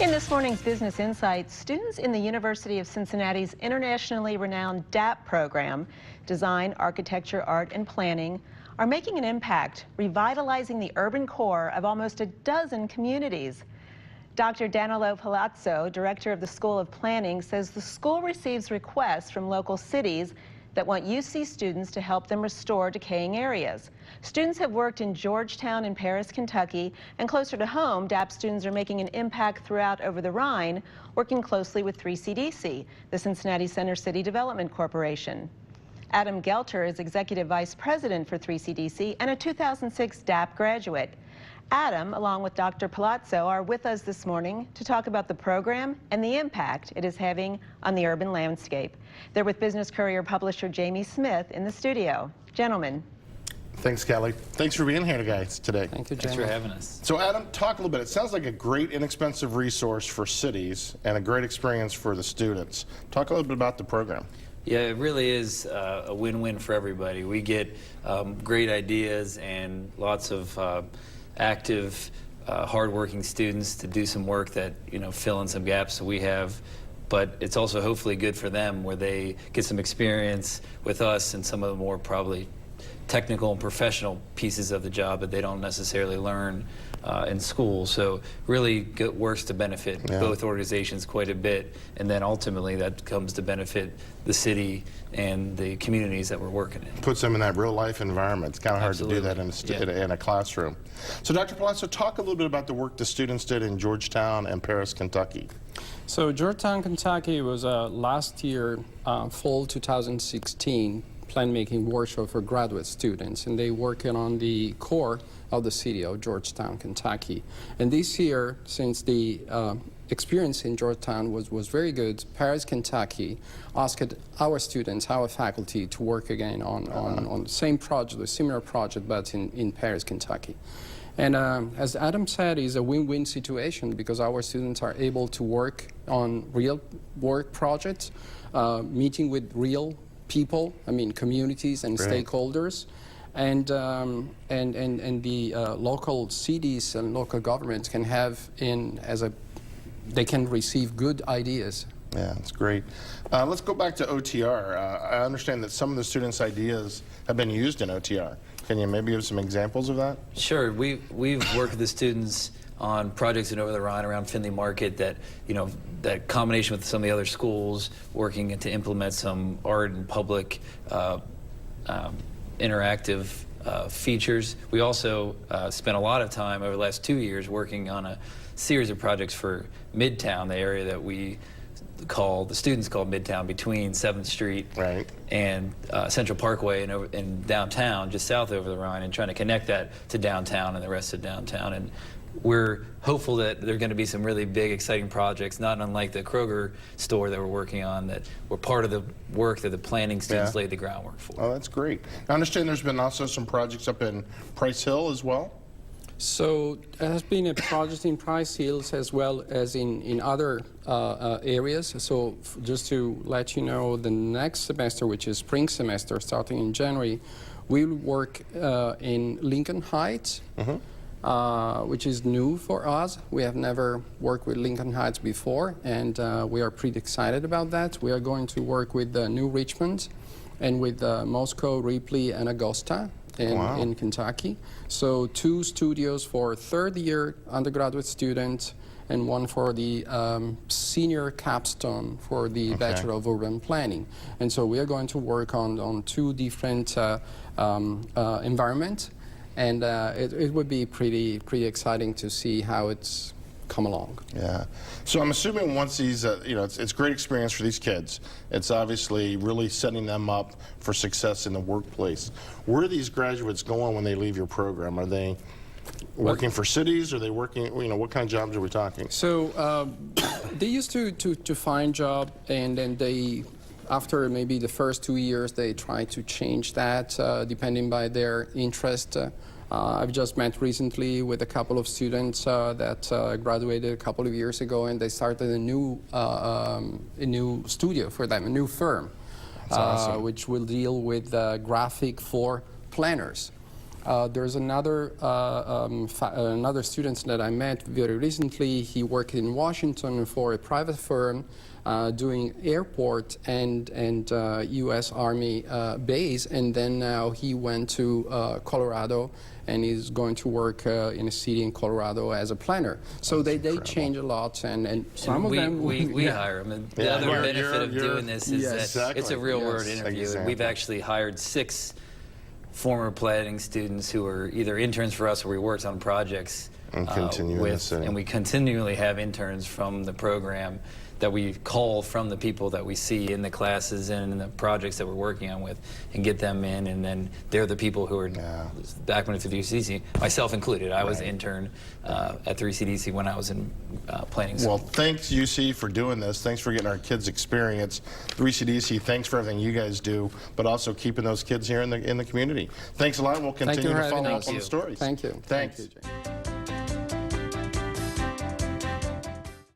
In this morning's Business Insights, students in the University of Cincinnati's internationally renowned DAP program, Design, Architecture, Art, and Planning, are making an impact, revitalizing the urban core of almost a dozen communities. Dr. Danilo Palazzo, director of the School of Planning, says the school receives requests from local cities that want UC students to help them restore decaying areas. Students have worked in Georgetown and Paris, Kentucky, and closer to home, DAP students are making an impact throughout over the Rhine, working closely with 3CDC, the Cincinnati Center City Development Corporation. Adam Gelter is Executive Vice President for 3CDC and a 2006 DAP graduate. Adam, along with Dr. Palazzo, are with us this morning to talk about the program and the impact it is having on the urban landscape. They're with Business Courier publisher Jamie Smith in the studio. Gentlemen. Thanks, Kelly. Thanks for being here, guys, today. Thank you, Jamie. Thanks for having us. So, Adam, talk a little bit. It sounds like a great, inexpensive resource for cities and a great experience for the students. Talk a little bit about the program. Yeah, it really is a win-win for everybody. We get great ideas and lots of active, hardworking students to do some work that, fill in some gaps that we have. But it's also hopefully good for them where they get some experience with us and some of the more probably technical and professional pieces of the job that they don't necessarily learn in school. So really works to benefit both organizations quite a bit, and then ultimately that comes to benefit the city and the communities that we're working in. Puts them in that real life environment. It's kind of hard to do that in a classroom. So Dr. Palazzo, talk a little bit about the work the students did in Georgetown and Paris, Kentucky. So Georgetown, Kentucky was last year, fall 2016, plan-making workshop for graduate students, and they working on the core of the city of Georgetown, Kentucky. And this year, since the experience in Georgetown was very good, Paris, Kentucky asked our students, our faculty, to work again on the same project, a similar project, but in Paris, Kentucky. And as Adam said, it's a win-win situation because our students are able to work on real work projects, meeting with real people, communities and stakeholders, and the local cities and local governments can have they can receive good ideas. Yeah, that's great. Let's go back to OTR. I understand that some of the students' ideas have been used in OTR. Can you maybe give some examples of that? Sure. We've worked with the students on projects in over the Rhine around Findlay Market that, that combination with some of the other schools working to implement some art and public interactive features. We also spent a lot of time over the last 2 years working on a series of projects for Midtown, the area that the students call Midtown, between 7th Street and Central Parkway and downtown, just south over the Rhine, and trying to connect that to downtown and the rest of downtown. And we're hopeful that there are going to be some really big, exciting projects, not unlike the Kroger store that we're working on, that were part of the work that the planning students laid the groundwork for. Oh, that's great. I understand there's been also some projects up in Price Hill as well? So there has been a project in Price Hills as well as in other areas. So just to let you know, the next semester, which is spring semester, starting in January, we'll work in Lincoln Heights, which is new for us. We have never worked with Lincoln Heights before, and we are pretty excited about that. We are going to work with New Richmond and with Moscow, Ripley, and Augusta in Kentucky. So 2 studios for third-year undergraduate students and 1 for the senior capstone for the Bachelor of Urban Planning. And so we are going to work on 2 different environments. And it would be pretty exciting to see how it's come along. Yeah. So I'm assuming once these, it's great experience for these kids. It's obviously really setting them up for success in the workplace. Where are these graduates going when they leave your program? Are they working for cities? Are they working, what kind of jobs are we talking? So they used to find job, and then they, after maybe the first 2 years, they try to change that depending by their interest. I've just met recently with a couple of students that graduated a couple of years ago, and they started a new studio for them, a new firm, which will deal with graphic floor planners. There's another another student that I met very recently. He worked in Washington for a private firm doing airport and U.S. Army base, and then now he went to Colorado and is going to work in a city in Colorado as a planner. So they change a lot, and some of them we hire them. And the other benefit of doing this is that it's a real world interview. And we've actually hired 6 former planning students who are either interns for us or we worked on projects with, and we continually have interns from the program that we call from the people that we see in the classes and in the projects that we're working on with, and get them in, and then they're the people who are back when it's at 3CDC, myself included. I was an intern at 3CDC when I was in planning school. Well, thanks UC for doing this. Thanks for getting our kids experience. 3CDC, thanks for everything you guys do, but also keeping those kids here in the community. Thanks a lot, and we'll continue to follow up on the stories. Thank you. Thanks. Thank you, Jay.